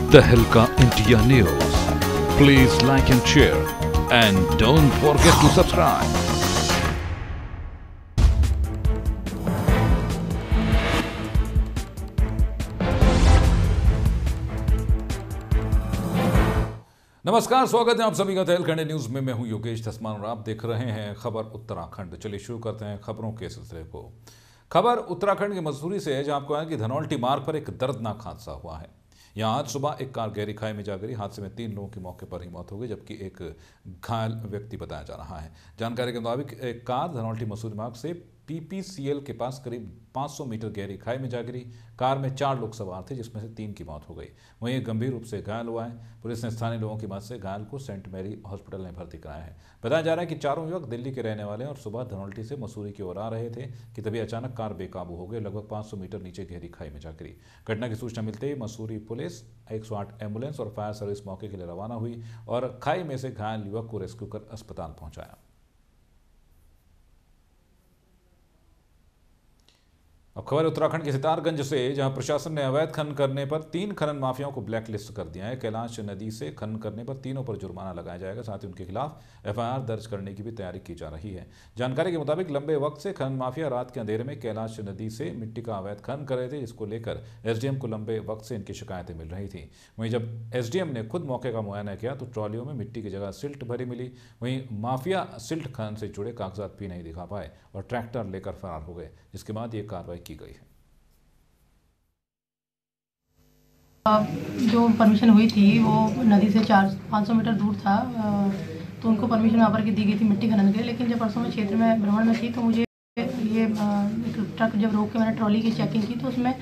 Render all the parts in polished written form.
तहलका India news, please like and share and don't forget to subscribe. नमस्कार, स्वागत है आप सभी का तहलका इंडिया न्यूज में। मैं हूं योगेश धसमान और आप देख रहे हैं खबर उत्तराखंड। चलिए शुरू करते हैं खबरों के सिलसिले को। खबर उत्तराखंड के मसूरी से है, जहां आपको है कि धनौल्टी मार्ग पर एक दर्दनाक हादसा हुआ है। यहां आज सुबह एक कार गहरी खाई में जा गिरी। हादसे में 3 लोगों की मौके पर ही मौत हो गई, जबकि एक घायल व्यक्ति बताया जा रहा है। जानकारी के मुताबिक एक कार धनौल्टी मसूरी मार्ग से PPCL के पास करीब 500 मीटर गहरी खाई में जा गिरी। कार में 4 लोग सवार थे, जिसमें से 3 की मौत हो गई। वहीं एक गंभीर रूप से घायल हुआ है। पुलिस ने स्थानीय लोगों की मदद से घायल को सेंट मैरी हॉस्पिटल में भर्ती कराया है। बताया जा रहा है कि चारों युवक दिल्ली के रहने वाले और सुबह धनौल्टी से मसूरी की ओर आ रहे थे कि तभी अचानक कार बेकाबू हो गई, लगभग 500 मीटर नीचे गहरी खाई में जा गिरी। घटना की सूचना मिलते ही मसूरी पुलिस, 108 एम्बुलेंस और फायर सर्विस मौके के लिए रवाना हुई और खाई में से घायल युवक को रेस्क्यू कर अस्पताल पहुंचाया। अब खबर उत्तराखंड के सितारगंज से, जहां प्रशासन ने अवैध खनन करने पर 3 खनन माफियाओं को ब्लैक लिस्ट कर दिया है। कैलाश नदी से खनन करने पर तीनों पर जुर्माना लगाया जाएगा। साथ ही उनके खिलाफ FIR दर्ज करने की भी तैयारी की जा रही है। जानकारी के मुताबिक लंबे वक्त से खनन माफिया रात के अंधेरे में कैलाश नदी से मिट्टी का अवैध खनन कर रहे थे, जिसको लेकर SDM को लंबे वक्त से इनकी शिकायतें मिल रही थी। वहीं जब SDM ने खुद मौके का मुआयना किया तो ट्रॉलियों में मिट्टी की जगह सिल्ट भरी मिली। वहीं माफिया सिल्ट खनन से जुड़े कागजात भी नहीं दिखा पाए और ट्रैक्टर लेकर फरार हो गए, जिसके बाद ये कार्रवाई की गई है। जो परमिशन हुई थी वो नदी से 500 मीटर दूर था, तो उनको परमिशन वहाँ पर दी गई थी मिट्टी खनन के लिए। लेकिन जब परसों में क्षेत्र में भ्रमण में थी तो मुझे ये एक ट्रक जब रोक के मैंने ट्रॉली की चेकिंग की तो उसमें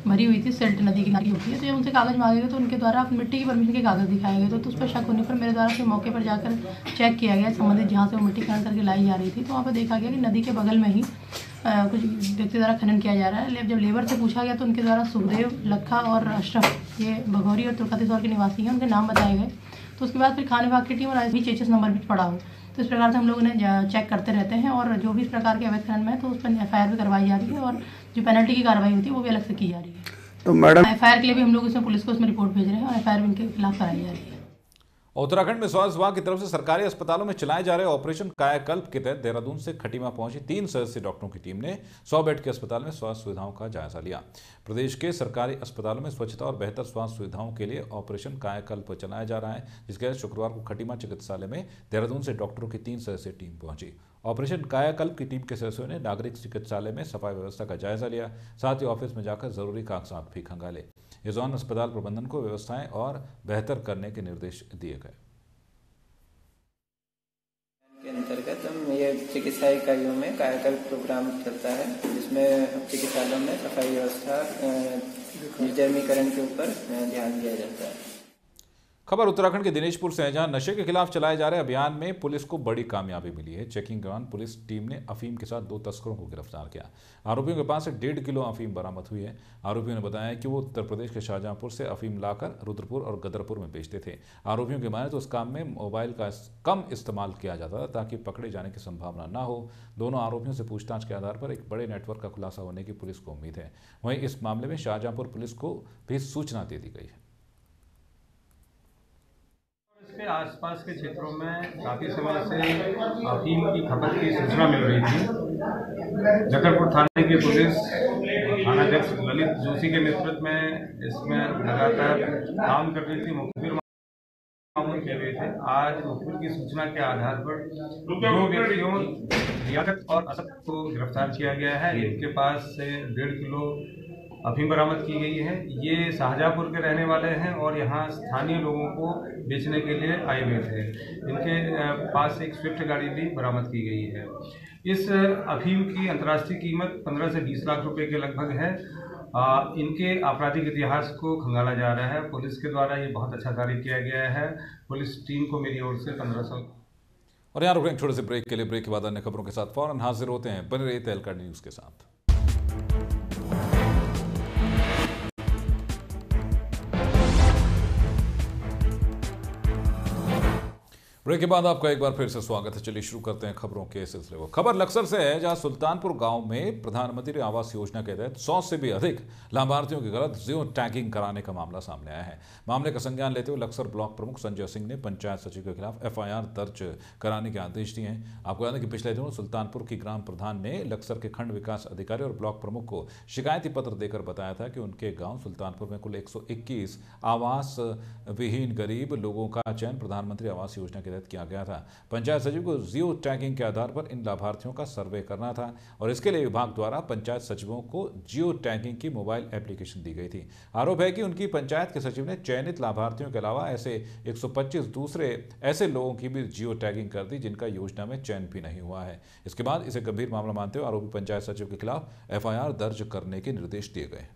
भरी हुई थी सिल्ट नदी की नाली होती है। तो जब उनसे कागज़ मांगे गए तो उनके द्वारा मिट्टी की परमिशन के कागज़ दिखाए गए। तो उस पर शक होने पर मेरे द्वारा फिर मौके पर जाकर चेक किया गया संबंधित जहाँ से वो मिट्टी खनन करके लाई जा रही थी। तो वहाँ पर देखा गया कि नदी के बगल में ही कुछ व्यक्ति द्वारा खनन किया जा रहा है। जब लेबर से पूछा गया तो उनके द्वारा सुखदेव, लखा और अशरफ, ये भगौरी और तुर्कतेश्वर के निवासी हैं, उनके नाम बताए गए। तो उसके बाद फिर खान विभाग की टीम और आज भी चेचिस नंबर भी पड़ा हो। तो इस प्रकार से हम लोग उन्हें चेक करते रहते हैं और जो भी इस प्रकार के अवैध खनन में है तो उस पर FIR भी करवाई जा रही है और जो पेनल्टी की कार्रवाई होती है वो भी अलग से की जा रही है। तो मैडम FIR के लिए भी हम लोग इसमें पुलिस को उसमें रिपोर्ट भेज रहे हैं और FIR भी उनके खिलाफ कराई जा रही है। उत्तराखंड में स्वास्थ्य विभाग की तरफ से सरकारी अस्पतालों में चलाए जा रहे ऑपरेशन कायाकल्प के तहत देहरादून से खटीमा पहुंची 3 सदस्यीय डॉक्टरों की टीम ने 100 बेड के अस्पताल में स्वास्थ्य सुविधाओं का जायजा लिया। प्रदेश के सरकारी अस्पतालों में स्वच्छता और बेहतर स्वास्थ्य सुविधाओं के लिए ऑपरेशन कायाकल्प चलाया जा रहा है, जिसके तहत शुक्रवार को खटीमा चिकित्सालय में देहरादून से डॉक्टरों की 3 सदस्यीय टीम पहुंची। ऑपरेशन कायाकल्प की टीम के सदस्यों ने नागरिक चिकित्सालय में सफाई व्यवस्था का जायजा लिया, साथ ही ऑफिस में जाकर जरूरी कागजात भी खंगाले। इस दौरान अस्पताल प्रबंधन को व्यवस्थाएं और बेहतर करने के निर्देश दिए गए। के अंतर्गत हम ये चिकित्सा इकाइयों में कायाकल्प प्रोग्राम चलता है, जिसमें चिकित्सालयों में सफाई व्यवस्था, निर्जमीकरण के ऊपर ध्यान दिया जाता है। खबर उत्तराखंड के दिनेशपुर से है, जहां नशे के खिलाफ चलाए जा रहे अभियान में पुलिस को बड़ी कामयाबी मिली है। चेकिंग के दौरान पुलिस टीम ने अफीम के साथ 2 तस्करों को गिरफ्तार किया। आरोपियों के पास से 1.5 किलो अफीम बरामद हुई है। आरोपियों ने बताया कि वो उत्तर प्रदेश के शाहजहांपुर से अफीम लाकर रुद्रपुर और गदरपुर में बेचते थे। आरोपियों की माने तो उस काम में मोबाइल का कम इस्तेमाल किया जाता था ताकि पकड़े जाने की संभावना न हो। दोनों आरोपियों से पूछताछ के आधार पर एक बड़े नेटवर्क का खुलासा होने की पुलिस को उम्मीद है। वहीं इस मामले में शाहजहांपुर पुलिस को भी सूचना दे दी गई है। इसके आसपास के क्षेत्रों में काफ़ी समय से अफीम की खपत की सूचना मिल रही थी। जकरपुर थाने की पुलिस थानाध्यक्ष ललित जोशी के नेतृत्व में इसमें लगातार काम कर रही थी। मुखबिर मामले किए गए थे। आज मुखबिर की सूचना के आधार पर 2 व्यक्तियों लियाकत और असद को गिरफ्तार किया गया है। इनके पास से 1.5 किलो अफीम बरामद की गई है। ये शाहजहांपुर के रहने वाले हैं और यहाँ स्थानीय लोगों को बेचने के लिए आए हुए थे। इनके पास एक स्विफ्ट गाड़ी भी बरामद की गई है। इस अफीम की अंतर्राष्ट्रीय कीमत 15 से 20 लाख रुपए के लगभग है। इनके आपराधिक इतिहास को खंगाला जा रहा है। पुलिस के द्वारा ये बहुत अच्छा कार्य किया गया है। पुलिस टीम को मेरी ओर से 1500। और यहाँ रुकें छोटे से ब्रेक के लिए। ब्रेक के बाद अन्य खबरों के साथ फौरन हाजिर होते हैं। बने रहिए तहलका न्यूज़ के साथ। ब्रेक के बाद आपका एक बार फिर से स्वागत है। चलिए शुरू करते हैं खबरों के सिलसिले को। खबर लक्सर से है, जहां सुल्तानपुर गांव में प्रधानमंत्री आवास योजना के तहत 100 से भी अधिक लाभार्थियों की गलत जियो टैगिंग कराने का मामला सामने आया है। मामले का संज्ञान लेते हुए लक्सर ब्लॉक प्रमुख संजय सिंह ने पंचायत सचिव के खिलाफ FIR दर्ज कराने के आदेश दिए हैं। आपको याद है कि पिछले दिनों सुल्तानपुर की ग्राम प्रधान ने लक्सर के खंड विकास अधिकारी और ब्लॉक प्रमुख को शिकायती पत्र देकर बताया था कि उनके गाँव सुल्तानपुर में कुल 121 आवास विहीन गरीब लोगों का चयन प्रधानमंत्री आवास योजना के तहत किया गया था। पंचायत सचिव को जियो टैगिंग के आधार पर इन लाभार्थियों का सर्वे करना था और इसके लिए विभाग द्वारा पंचायत सचिवों को जियो टैगिंग की मोबाइल एप्लीकेशन दी गई थी। आरोप है कि उनकी पंचायत के सचिव ने चयनित लाभार्थियों के अलावा ऐसे 125 दूसरे ऐसे लोगों की भी जियो टैगिंग कर दी जिनका योजना में चयन भी नहीं हुआ है। इसके बाद इसे गंभीर मामला मानते हुए आरोपी पंचायत सचिव के खिलाफ FIR दर्ज करने के निर्देश दिए गए।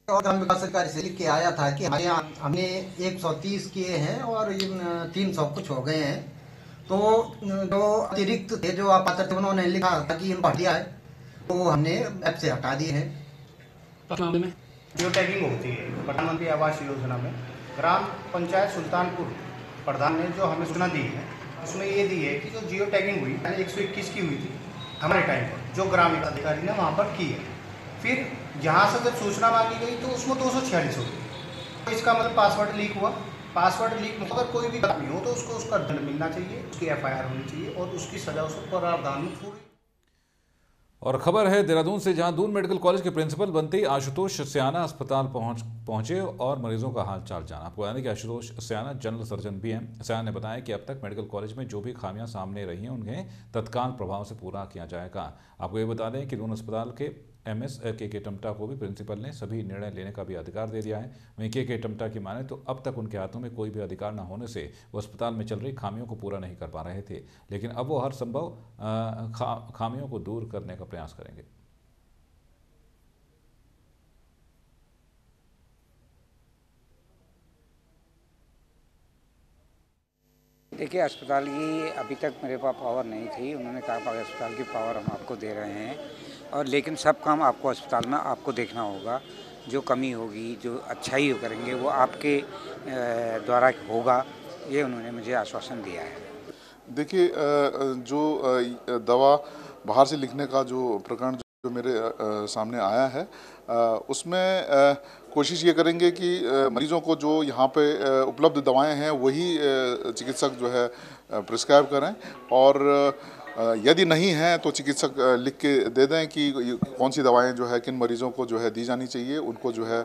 और ग्राम विकास अधिकारी से लिख के आया था कि हमारे यहाँ हमने 130 किए हैं और 300 कुछ हो गए हैं। तो जो अतिरिक्त थे जो अपात्र थे उन्होंने लिखा था कि इनको हटिया है, तो हमने ऐप से हटा दिए हैं। मामले में जियो टैगिंग होती है प्रधानमंत्री आवास योजना में। ग्राम पंचायत सुल्तानपुर प्रधान ने जो हमें सूचना दी है उसमें ये दी है कि जो जियो टैगिंग हुई 121 की हुई थी हमारे टाइम पर, जो ग्राम विकास अधिकारी ने वहाँ पर की है। फिर जहाँ से जब सूचना मांगी गई तो उसमें 246 हो गई। तो इसका मतलब पासवर्ड लीक हुआ। पासवर्ड लीक में अगर कोई भी गलती हो तो उसको उसका दंड मिलना चाहिए, उसकी FIR होनी चाहिए और उसकी सजा उस पर प्रावधान में पूरी। और खबर है देहरादून से, जहां दून मेडिकल कॉलेज के प्रिंसिपल बनते आशुतोष स्याना अस्पताल पहुंचे और मरीजों का हाल चाल जाना। आपको बताया कि आशुतोष स्याना जनरल सर्जन भी हैं। स्याना ने बताया कि अब तक मेडिकल कॉलेज में जो भी खामियां सामने रही हैं उन्हें तत्काल प्रभाव से पूरा किया जाएगा। आपको ये बता दें कि दून अस्पताल के MS के टमटा को भी प्रिंसिपल ने सभी निर्णय लेने का भी अधिकार दे दिया है। वहीं के टमटा की माने तो अब तक उनके हाथों में कोई भी अधिकार न होने से वो अस्पताल में चल रही खामियों को पूरा नहीं कर पा रहे थे, लेकिन अब वो हर संभव खामियों को दूर करने का प्रयास करेंगे। देखिए, अस्पताल की अभी तक मेरे पास पावर नहीं थी। उन्होंने कहा अस्पताल की पावर हम आपको दे रहे हैं, और लेकिन सब काम आपको अस्पताल में आपको देखना होगा। जो कमी होगी, जो अच्छाई करेंगे वो आपके द्वारा होगा, ये उन्होंने मुझे आश्वासन दिया है। देखिए, जो दवा बाहर से लिखने का जो प्रकरण जो मेरे सामने आया है, उसमें कोशिश ये करेंगे कि मरीजों को जो यहाँ पे उपलब्ध दवाएं हैं वही चिकित्सक जो है प्रिस्क्राइब करें, और यदि नहीं है तो चिकित्सक लिख के दे दें कि कौन सी दवाएं जो है किन मरीजों को जो है दी जानी चाहिए, उनको जो है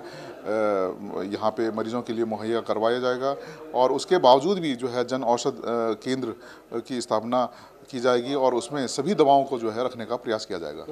यहाँ पे मरीजों के लिए मुहैया करवाया जाएगा। और उसके बावजूद भी जो है जन औषध केंद्र की स्थापना की जाएगी और उसमें सभी दवाओं को जो है रखने का प्रयास किया जाएगा।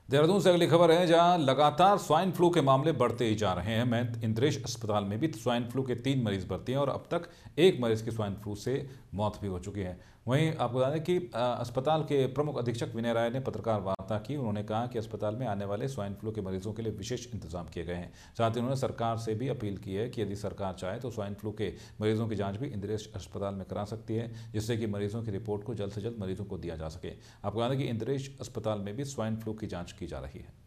देहरादून से अगली खबर है, जहां लगातार स्वाइन फ्लू के मामले बढ़ते ही जा रहे हैं। मैं इंद्रेश अस्पताल में भी स्वाइन फ्लू के 3 मरीज भर्ती हैं और अब तक 1 मरीज की स्वाइन फ्लू से मौत भी हो चुकी है। वहीं आपको बता दें कि अस्पताल के प्रमुख अधीक्षक विनय राय ने पत्रकार वार्ता की। उन्होंने कहा कि अस्पताल में आने वाले स्वाइन फ्लू के मरीजों के लिए विशेष इंतजाम किए गए हैं। साथ ही उन्होंने सरकार से भी अपील की है कि यदि सरकार चाहे तो स्वाइन फ्लू के मरीजों की जाँच भी इंद्रेश अस्पताल में करा सकती है, जिससे कि मरीजों की रिपोर्ट को जल्द से जल्द मरीजों को दिया जा सके। आपको बता दें कि इंद्रेश अस्पताल में भी स्वाइन फ्लू की जाँच की जा रही है।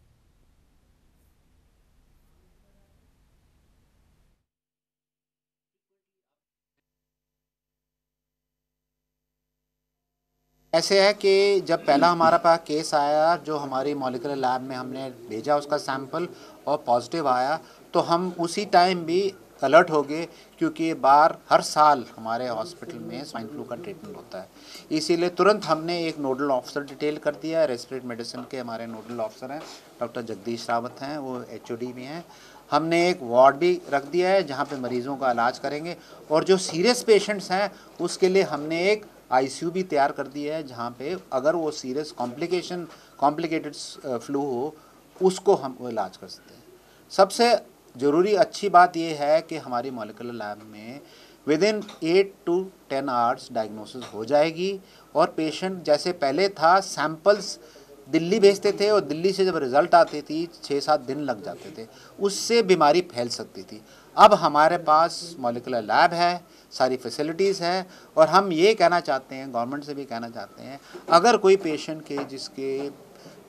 ऐसे है कि जब पहला हमारा पास केस आया, जो हमारी मॉलिक्यूलर लैब में हमने भेजा उसका सैंपल और पॉजिटिव आया, तो हम उसी टाइम भी अलर्ट हो गए, क्योंकि बार हर साल हमारे हॉस्पिटल में स्वाइन फ्लू का ट्रीटमेंट होता है। इसीलिए तुरंत हमने एक नोडल ऑफिसर डिटेल कर दिया है। रेस्पिरेटरी मेडिसिन के हमारे नोडल ऑफिसर हैं, डॉक्टर जगदीश रावत हैं, वो HOD भी हैं। हमने एक वार्ड भी रख दिया है जहाँ पे मरीज़ों का इलाज करेंगे, और जो सीरियस पेशेंट्स हैं उसके लिए हमने एक ICU भी तैयार कर दिया है, जहाँ पे अगर वो सीरियस कॉम्प्लिकेटेड फ्लू हो उसको हम वो इलाज कर सकते हैं। सबसे ज़रूरी अच्छी बात ये है कि हमारी मॉलिक्यूलर लैब में with in 8 to 10 hours diagnosis हो जाएगी। और पेशेंट जैसे पहले था, सैंपल्स दिल्ली भेजते थे और दिल्ली से जब रिज़ल्ट आती थी 6-7 दिन लग जाते थे, उससे बीमारी फैल सकती थी। अब हमारे पास मॉलिक्यूलर लैब है, सारी फैसिलिटीज़ हैं, और हम ये कहना चाहते हैं, गवर्नमेंट से भी कहना चाहते हैं, अगर कोई पेशेंट के जिसके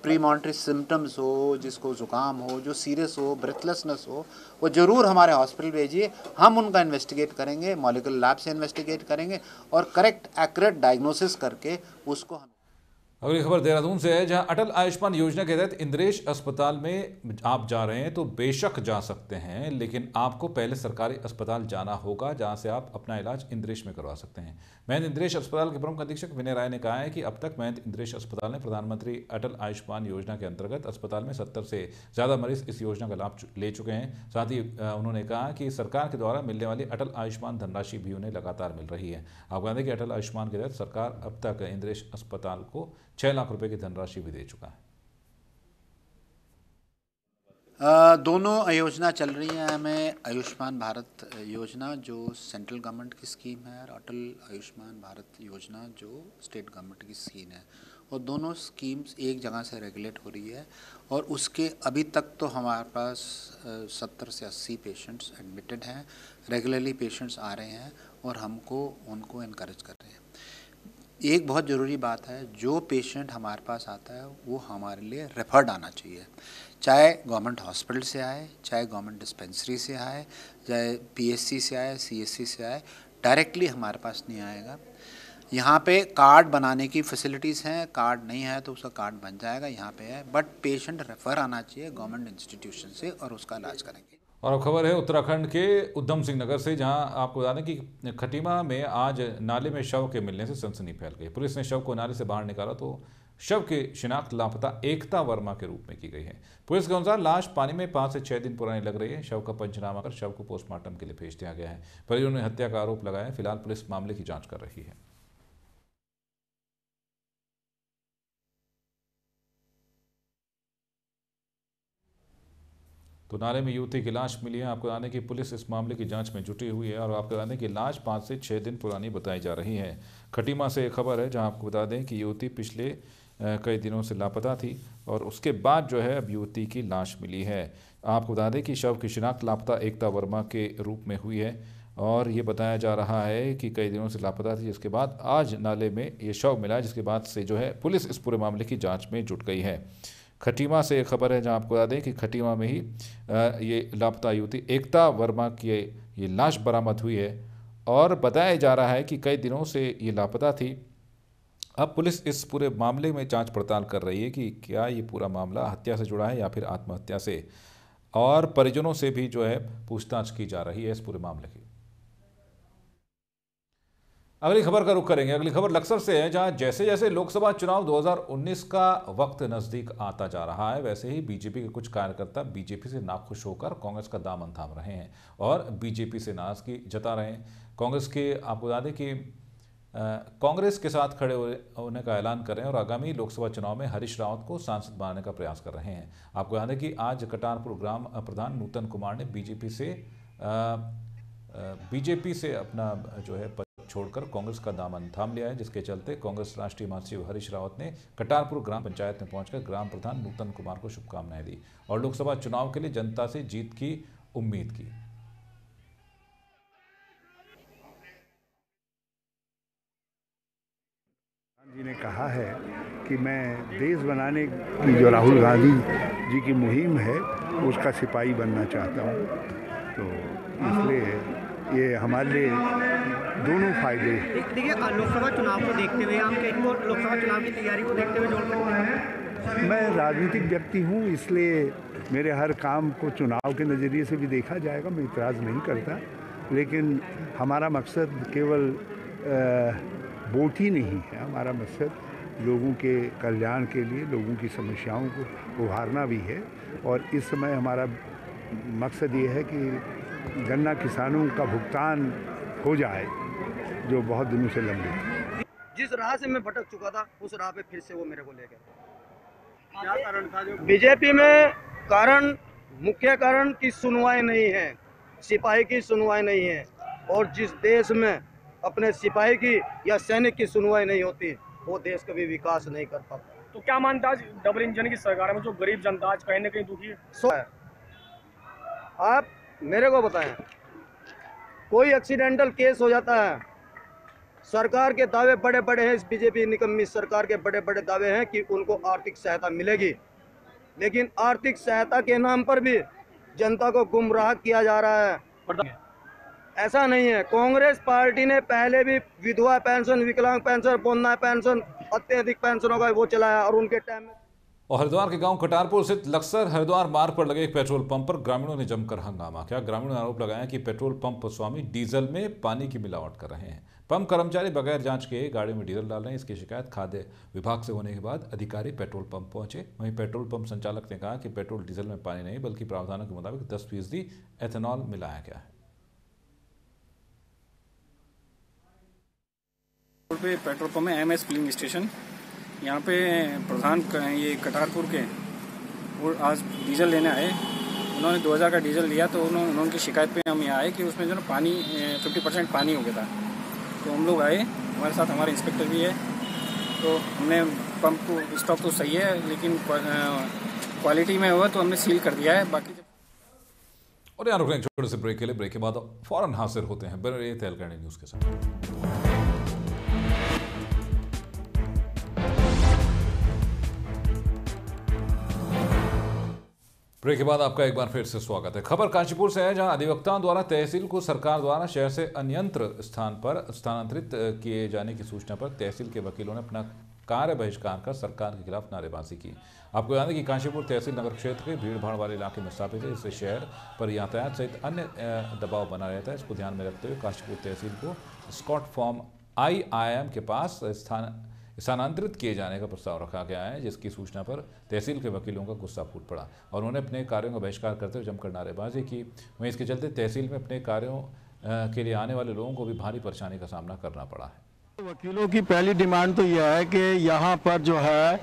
प्रीमॉनिटरी सिम्टम्स हो, जिसको ज़ुकाम हो, जो सीरियस हो, ब्रेथलेसनेस हो, वो ज़रूर हमारे हॉस्पिटल भेजिए। हम उनका इन्वेस्टिगेट करेंगे, मॉलिक्यूलर लैब से इन्वेस्टिगेट करेंगे और करेक्ट एक्यूरेट डायग्नोसिस करके उसको हम। अगली खबर देहरादून से है, जहां अटल आयुष्मान योजना के तहत इंद्रेश अस्पताल में आप जा रहे हैं तो बेशक जा सकते हैं, लेकिन आपको पहले सरकारी अस्पताल जाना होगा, जहां से आप अपना इलाज इंद्रेश में करवा सकते हैं। महंत इंद्रेश अस्पताल के प्रमुख अधीक्षक विनय राय ने कहा है कि अब तक महंत इंद्रेश अस्पताल ने प्रधानमंत्री अटल आयुष्मान योजना के अंतर्गत अस्पताल में 70 से ज़्यादा मरीज इस योजना का लाभ ले चुके हैं। साथ ही उन्होंने कहा कि सरकार के द्वारा मिलने वाली अटल आयुष्मान धनराशि भी उन्हें लगातार मिल रही है। आपको बता दें कि अटल आयुष्मान के तहत सरकार अब तक इंद्रेश अस्पताल को 6 लाख रुपए की धनराशि भी दे चुका है। दोनों योजना चल रही है हमें, आयुष्मान भारत योजना जो सेंट्रल गवर्नमेंट की स्कीम है और अटल आयुष्मान भारत योजना जो स्टेट गवर्नमेंट की स्कीम है, और दोनों स्कीम्स एक जगह से रेगुलेट हो रही है। और उसके अभी तक तो हमारे पास 70 से 80 पेशेंट्स एडमिटेड हैं, रेगुलरली पेशेंट्स आ रहे हैं और हमको उनको इनकरेज कर रहे हैं। एक बहुत ज़रूरी बात है, जो पेशेंट हमारे पास आता है वो हमारे लिए रेफर्ड आना चाहिए, चाहे गवर्नमेंट हॉस्पिटल से आए, चाहे गवर्नमेंट डिस्पेंसरी से आए, चाहे पीएससी से आए, सीएससी से आए, डायरेक्टली हमारे पास नहीं आएगा। यहाँ पे कार्ड बनाने की फैसिलिटीज़ हैं, कार्ड नहीं है तो उसका कार्ड बन जाएगा, यहाँ पे है, बट पेशेंट रेफ़र आना चाहिए गवर्नमेंट इंस्टीट्यूशन से और उसका इलाज करेंगे। और अब खबर है उत्तराखंड के उधम सिंह नगर से, जहां आपको बता दें कि खटीमा में आज नाले में शव के मिलने से सनसनी फैल गई। पुलिस ने शव को नाले से बाहर निकाला तो शव की शिनाख्त लापता एकता वर्मा के रूप में की गई है। पुलिस के अनुसार लाश पानी में 5 से 6 दिन पुरानी लग रही है। शव का पंचनामा कर शव को पोस्टमार्टम के लिए भेज दिया गया है। परिजनों ने हत्या का आरोप लगाया है। फिलहाल पुलिस मामले की जाँच कर रही है। तो नाले में युवती की लाश मिली है। आपको बता दें कि पुलिस इस मामले की जांच में जुटी हुई है और आपको बता दें कि लाश 5 से 6 दिन पुरानी बताई जा रही है। खटीमा से एक खबर है, जहां आपको बता दें कि युवती पिछले कई दिनों से लापता थी और उसके बाद जो है अब युवती की लाश मिली है। आपको बता दें कि शव की शिनाख्त लापता एकता वर्मा के रूप में हुई है और ये बताया जा रहा है कि कई दिनों से लापता थी, जिसके बाद आज नाले में ये शव मिला, जिसके बाद से जो है पुलिस इस पूरे मामले की जाँच में जुट गई है। खटीमा से एक खबर है, जहां आपको बता दें कि खटीमा में ही ये लापता युवती एकता वर्मा की ये लाश बरामद हुई है और बताया जा रहा है कि कई दिनों से ये लापता थी। अब पुलिस इस पूरे मामले में जांच पड़ताल कर रही है कि क्या ये पूरा मामला हत्या से जुड़ा है या फिर आत्महत्या से, और परिजनों से भी जो है पूछताछ की जा रही है इस पूरे मामले की। अगली खबर का रुख करेंगे। अगली खबर लक्सर से है, जहां जैसे जैसे लोकसभा चुनाव 2019 का वक्त नजदीक आता जा रहा है, वैसे ही बीजेपी के कुछ कार्यकर्ता बीजेपी से नाखुश होकर कांग्रेस का दामन थाम रहे हैं और बीजेपी से नाराजगी जता रहे हैं। कांग्रेस के आपको बता दें कि कांग्रेस के साथ खड़े होने का ऐलान कर रहे हैं और आगामी लोकसभा चुनाव में हरीश रावत को सांसद बनाने का प्रयास कर रहे हैं। आपको बता दें कि आज कटारपुर ग्राम प्रधान नूतन कुमार ने बीजेपी से अपना जो है पद छोड़कर कांग्रेस का दामन थाम लिया है, जिसके चलते कांग्रेस राष्ट्रीय महासचिव हरीश रावत ने कटारपुर ग्राम पंचायत में पहुंचकर ग्राम प्रधान नूतन कुमार को शुभकामनाएं दी और लोकसभा चुनाव के लिए जनता से जीत की उम्मीद की। जी ने कहा है कि मैं देश बनाने की जो राहुल गांधी जी की मुहिम है उसका सिपाही बनना चाहता हूं, तो इसलिए ये हमारे लिए दोनों फायदे। देखिए, लोकसभा चुनाव को देखते हुए हम इनको लोकसभा चुनाव की तैयारी को देखते हुए जोड़कर, मैं राजनीतिक व्यक्ति हूँ, इसलिए मेरे हर काम को चुनाव के नज़रिए से भी देखा जाएगा, मैं इतराज़ नहीं करता। लेकिन हमारा मकसद केवल वोट ही नहीं है, हमारा मकसद लोगों के कल्याण के लिए, लोगों की समस्याओं को उभारना भी है। और इस समय हमारा मकसद ये है कि गन्ना किसानों का भुगतान हो जाए, जो बहुत दिनों से लंबित है। जिस राह से मैं भटक चुका था उस राह पे फिर से वो मेरे को ले गए। क्या कारण था? जो बीजेपी में मुख्य कारण की सुनवाई नहीं है, सिपाही की सुनवाई नहीं है। और जिस देश में अपने सिपाही की या सैनिक की सुनवाई नहीं होती, वो देश कभी विकास नहीं कर पाता। तो क्या मानता है डबल इंजन की सरकार में जो गरीब जनता आज कहीं ना कहीं दुखी है? आप मेरे को बताएं, कोई एक्सीडेंटल केस हो जाता है, सरकार के दावे बड़े बड़े हैं, इस बीजेपी निकम्मी सरकार के बड़े बड़े दावे हैं कि उनको आर्थिक सहायता मिलेगी, लेकिन आर्थिक सहायता के नाम पर भी जनता को गुमराह किया जा रहा है। ऐसा नहीं है। कांग्रेस पार्टी ने पहले भी विधवा पेंशन, विकलांग पेंशन, बोन्ना पेंशन, अत्यधिक पेंशनों का वो चलाया और उनके टाइम में। और हरिद्वार के गांव कटारपुर स्थित लक्सर हरिद्वार मार्ग पर लगे एक पेट्रोल पंप पर ग्रामीणों ने जमकर हंगामा किया। ग्रामीणों ने आरोप लगाया कि पेट्रोल पंप स्वामी डीजल में पानी की मिलावट कर रहे हैं। पंप कर्मचारी बगैर जांच के गाड़ी में डीजल डाल रहे हैं। इसकी शिकायत खाद्य विभाग से होने के बाद अधिकारी पेट्रोल पंप पहुंचे। वहीं पेट्रोल पंप संचालक ने कहा कि पेट्रोल डीजल में पानी नहीं बल्कि प्रावधानों के मुताबिक 10% एथेनॉल मिलाया गया है। पेट्रोल पंप है MS फिलिंग स्टेशन, यहाँ पे प्रधान ये कटारपुर के वो आज डीजल लेने आए। उन्होंने 2000 का डीजल लिया तो उनकी शिकायत पे हम यहाँ आए कि उसमें जो ना पानी 50% पानी हो गया था। तो हम लोग आए, हमारे साथ हमारे इंस्पेक्टर भी है। तो हमने पंप को स्टॉक तो सही है लेकिन क्वालिटी में हुआ तो हमने सील कर दिया है। बाकी और यहाँ रुक रहे हैं छोटे से ब्रेक के लिए। ब्रेक के बाद फौरन हाजिर होते हैं बड़े तहलकर्णी न्यूज़ के साथ। ब्रेक के बाद आपका एक बार फिर से स्वागत है। खबर कांचीपुर से है, जहां अधिवक्ताओं द्वारा तहसील को सरकार द्वारा शहर से अन्यंत्र स्थान पर स्थानांतरित किए जाने की सूचना पर तहसील के वकीलों ने अपना कार्य बहिष्कार कर सरकार के खिलाफ नारेबाजी की। आपको याद है कि कांचीपुर तहसील नगर क्षेत्र के भीड़ भाड़ वाले इलाके में स्थापित है, इससे शहर पर यातायात सहित अन्य दबाव बना रहता है। इसको ध्यान में रखते हुए कांचीपुर तहसील को स्कॉट फॉर्म IIM के पास स्थानांतरित किए जाने का प्रस्ताव रखा गया है, जिसकी सूचना पर तहसील के वकीलों का गुस्सा फूट पड़ा और उन्होंने अपने कार्यों का बहिष्कार करते हुए जमकर नारेबाजी की। वहीं इसके चलते तहसील में अपने कार्यों के लिए आने वाले लोगों को भी भारी परेशानी का सामना करना पड़ा है। वकीलों की पहली डिमांड तो यह है कि यहाँ पर जो है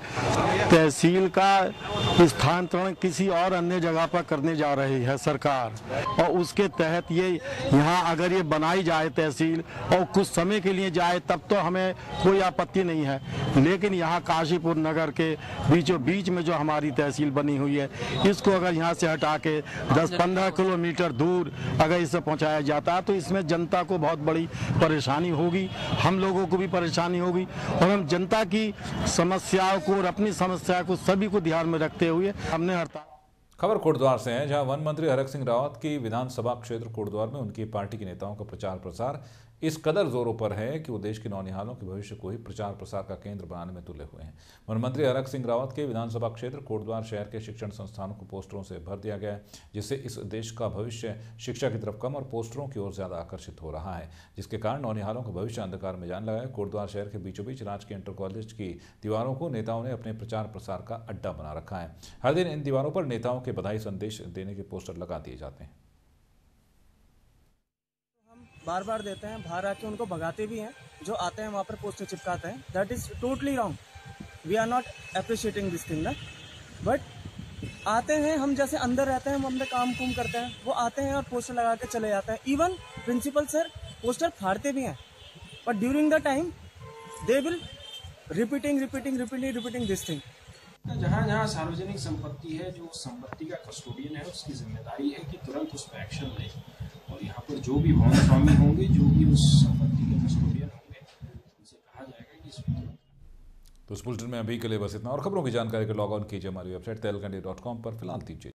तहसील का स्थानांतरण किसी और अन्य जगह पर करने जा रही है सरकार, और उसके तहत ये यहाँ अगर ये बनाई जाए तहसील और कुछ समय के लिए जाए तब तो हमें कोई आपत्ति नहीं है, लेकिन यहाँ काशीपुर नगर के बीचों बीच में जो हमारी तहसील बनी हुई है, इसको अगर यहाँ से हटा के 10-15 किलोमीटर दूर अगर इसे पहुँचाया जाता है तो इसमें जनता को बहुत बड़ी परेशानी होगी, हम लोगों को भी परेशानी होगी, और हम जनता की समस्याओं को और अपनी समस्या को सभी को ध्यान में रखते हुए हमने हड़ताल। खबर कोटद्वार से है, जहां वन मंत्री हरक सिंह रावत की विधानसभा क्षेत्र कोटद्वार में उनकी पार्टी के नेताओं का प्रचार प्रसार इस कदर जोरों पर है कि वो देश के नौनिहालों के भविष्य को ही प्रचार प्रसार का केंद्र बनाने में तुले हुए हैं। वन मंत्री हरक सिंह रावत के विधानसभा क्षेत्र कोटद्वार शहर के शिक्षण संस्थानों को पोस्टरों से भर दिया गया है, जिससे इस देश का भविष्य शिक्षा की तरफ कम और पोस्टरों की ओर ज्यादा आकर्षित हो रहा है, जिसके कारण नौनिहालों का भविष्य अंधकार में जाने लगा है। कोटद्वार शहर के बीचों बीच राजकीय इंटर कॉलेज की दीवारों को नेताओं ने अपने प्रचार प्रसार का अड्डा बना रखा है। हर दिन इन दीवारों पर नेताओं के बधाई संदेश देने के पोस्टर लगा दिए जाते हैं। बार बार देते हैं, बाहर आके उनको भगाते भी हैं, जो आते हैं वहाँ पर पोस्टर चिपकाते हैं। That is totally wrong. We are not appreciating this thing ना, बट आते हैं, हम जैसे अंदर रहते हैं, हम अपने काम कुम करते हैं, वो आते हैं और पोस्टर लगा के चले जाते हैं। इवन प्रिंसिपल सर पोस्टर फाड़ते भी हैं, but during the time they will repeating this thing. जहाँ जहाँ सार्वजनिक संपत्ति है, जो संपत्ति का कस्टोडियन है, उसकी जिम्मेदारी है कि तुरंत उस पर एक्शन ले, और यहाँ पर जो भी भवन स्वामी होंगे, जो भी उस संपत्ति के कस्टोडियन होंगे, उनसे कहा जाएगा कि इसमें। तो इस बुलेटिन में अभी के लिए बस इतना, और खबरों की जानकारी के लॉग ऑन कीजिए हमारी वेबसाइट tehlkandi.com पर। फिलहाल दीजिए।